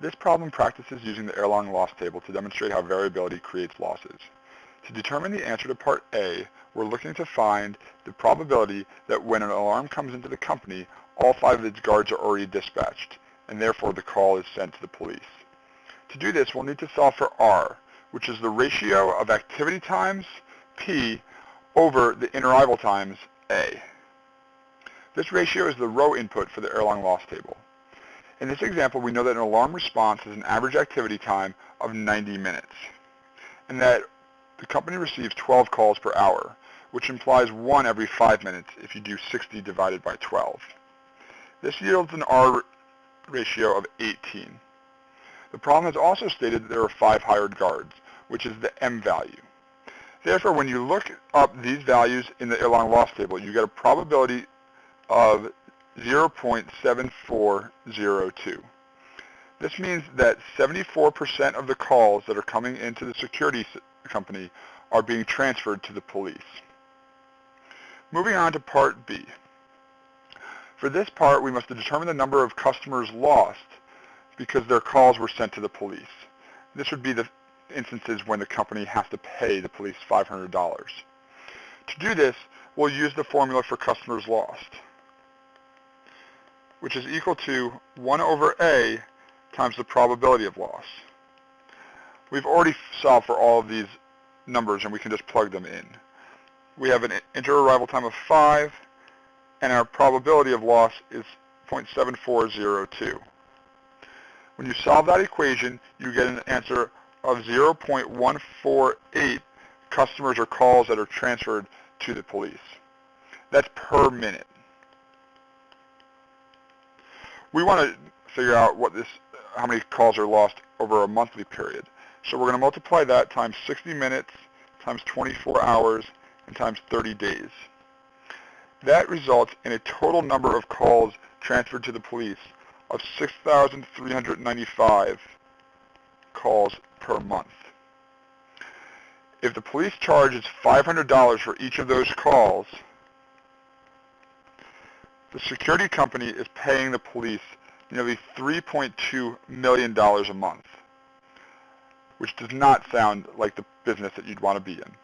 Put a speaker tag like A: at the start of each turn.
A: This problem practices using the error-long loss table to demonstrate how variability creates losses. To determine the answer to part A, we're looking to find the probability that when an alarm comes into the company, all 5 of its guards are already dispatched, and therefore the call is sent to the police. To do this, we'll need to solve for R, which is the ratio of activity times, P, over the inter-arrival times, A. This ratio is the row input for the error-long loss table. In this example, we know that an alarm response has an average activity time of 90 minutes, and that the company receives 12 calls per hour, which implies 1 every 5 minutes if you do 60 divided by 12. This yields an R ratio of 18. The problem has also stated that there are 5 hired guards, which is the M value. Therefore, when you look up these values in the error-long loss table, you get a probability of 0.7402. This means that 74% of the calls that are coming into the security company are being transferred to the police. Moving on to part B. For this part, we must determine the number of customers lost because their calls were sent to the police. This would be the instances when the company has to pay the police $500. To do this, we'll use the formula for customers lost, which is equal to 1 over A times the probability of loss. We've already solved for all of these numbers, and we can just plug them in. We have an inter-arrival time of 5, and our probability of loss is 0.7402. When you solve that equation, you get an answer of 0.148 customers or calls that are transferred to the police. That's per minute. We want to figure out how many calls are lost over a monthly period. So we're going to multiply that times 60 minutes, times 24 hours, and times 30 days. That results in a total number of calls transferred to the police of 6,395 calls per month. If the police charges $500 for each of those calls, the security company is paying the police nearly $3.2 million a month, which does not sound like the business that you'd want to be in.